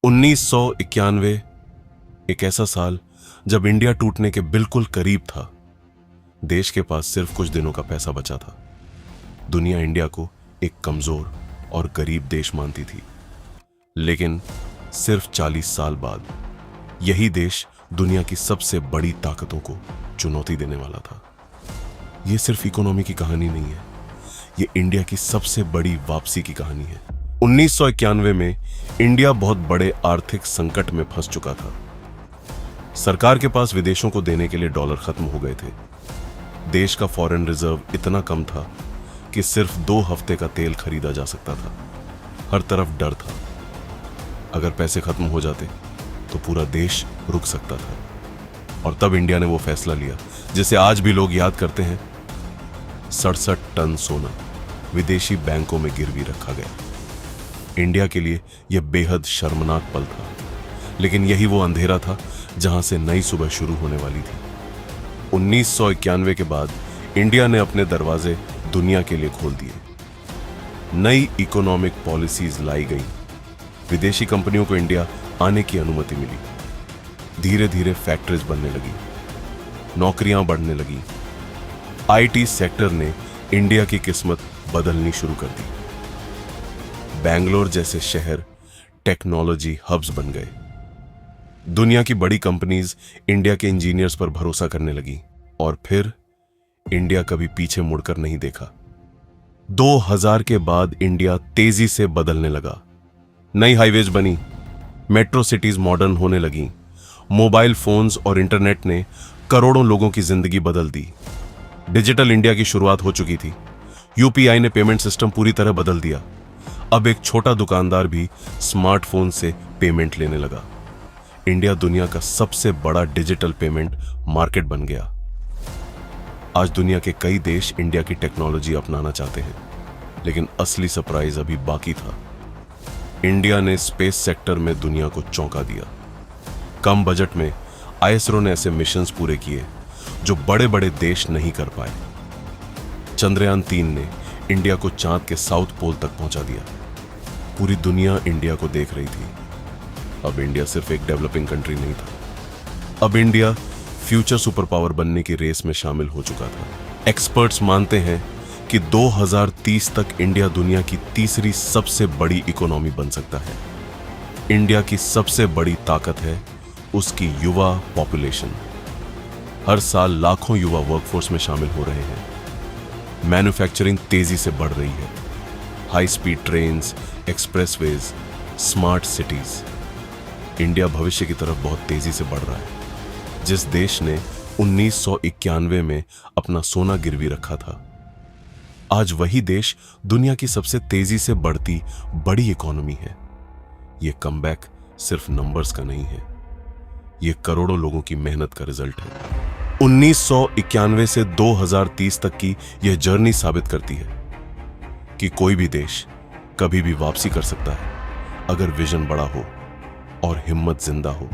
1991 एक ऐसा साल जब इंडिया टूटने के बिल्कुल करीब था। देश के पास सिर्फ कुछ दिनों का पैसा बचा था। दुनिया इंडिया को एक कमजोर और गरीब देश मानती थी, लेकिन सिर्फ 40 साल बाद यही देश दुनिया की सबसे बड़ी ताकतों को चुनौती देने वाला था। यह सिर्फ इकोनॉमी की कहानी नहीं है, यह इंडिया की सबसे बड़ी वापसी की कहानी है। 1991 में इंडिया बहुत बड़े आर्थिक संकट में फंस चुका था। सरकार के पास विदेशों को देने के लिए डॉलर खत्म हो गए थे। देश का फॉरेन रिजर्व इतना कम था कि सिर्फ 2 हफ्ते का तेल खरीदा जा सकता था। हर तरफ डर था, अगर पैसे खत्म हो जाते तो पूरा देश रुक सकता था। और तब इंडिया ने वो फैसला लिया जिसे आज भी लोग याद करते हैं। 67 टन सोना विदेशी बैंकों में गिरवी रखा गया। इंडिया के लिए यह बेहद शर्मनाक पल था, लेकिन यही वो अंधेरा था जहां से नई सुबह शुरू होने वाली थी। 1991 के बाद इंडिया ने अपने दरवाजे दुनिया के लिए खोल दिए। नई इकोनॉमिक पॉलिसीज लाई गई। विदेशी कंपनियों को इंडिया आने की अनुमति मिली। धीरे धीरे फैक्ट्रीज बनने लगी, नौकरियां बढ़ने लगी। आईटी सेक्टर ने इंडिया की किस्मत बदलनी शुरू कर दी। बैंगलोर जैसे शहर टेक्नोलॉजी हब्स बन गए। दुनिया की बड़ी कंपनीज इंडिया के इंजीनियर्स पर भरोसा करने लगी, और फिर इंडिया कभी पीछे मुड़कर नहीं देखा। 2000 के बाद इंडिया तेजी से बदलने लगा। नई हाईवेज बनी, मेट्रो सिटीज मॉडर्न होने लगी। मोबाइल फोन्स और इंटरनेट ने करोड़ों लोगों की जिंदगी बदल दी। डिजिटल इंडिया की शुरुआत हो चुकी थी। यूपीआई ने पेमेंट सिस्टम पूरी तरह बदल दिया। अब एक छोटा दुकानदार भी स्मार्टफोन से पेमेंट लेने लगा। इंडिया दुनिया का सबसे बड़ा डिजिटल पेमेंट मार्केट बन गया। आज दुनिया के कई देश इंडिया की टेक्नोलॉजी अपनाना चाहते हैं, लेकिन असली सरप्राइज अभी बाकी था। इंडिया ने स्पेस सेक्टर में दुनिया को चौंका दिया। कम बजट में आईएसआरओ ने ऐसे मिशंस पूरे किए जो बड़े बड़े देश नहीं कर पाए। चंद्रयान 3 ने इंडिया को चांद के साउथ पोल तक पहुंचा दिया। पूरी दुनिया इंडिया को देख रही थी। अब इंडिया सिर्फ एक डेवलपिंग कंट्री नहीं था, अब इंडिया फ्यूचर सुपर पावर बनने की रेस में शामिल हो चुका था। एक्सपर्ट्स मानते हैं कि 2030 तक इंडिया दुनिया की तीसरी सबसे बड़ी इकोनॉमी बन सकता है। इंडिया की सबसे बड़ी ताकत है उसकी युवा पॉपुलेशन। हर साल लाखों युवा वर्कफोर्स में शामिल हो रहे हैं। मैन्युफैक्चरिंग तेजी से बढ़ रही है। High speed trains, expressways, smart cities. India भविष्य की तरफ बहुत तेजी से बढ़ रहा है। जिस देश ने 1991 में अपना सोना गिरवी रखा था, आज वही देश दुनिया की सबसे तेजी से बढ़ती बड़ी इकोनॉमी है। यह कमबैक सिर्फ नंबर्स का नहीं है, यह करोड़ों लोगों की मेहनत का रिजल्ट है। 1991 से 2030 तक की यह जर्नी साबित करती है कि कोई भी देश कभी भी वापसी कर सकता है, अगर विजन बड़ा हो और हिम्मत जिंदा हो।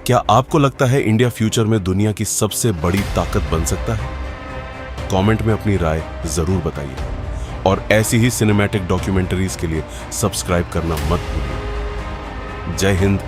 क्या आपको लगता है इंडिया फ्यूचर में दुनिया की सबसे बड़ी ताकत बन सकता है? कमेंट में अपनी राय जरूर बताइए, और ऐसी ही सिनेमैटिक डॉक्यूमेंटरीज के लिए सब्सक्राइब करना मत भूलिए। जय हिंद,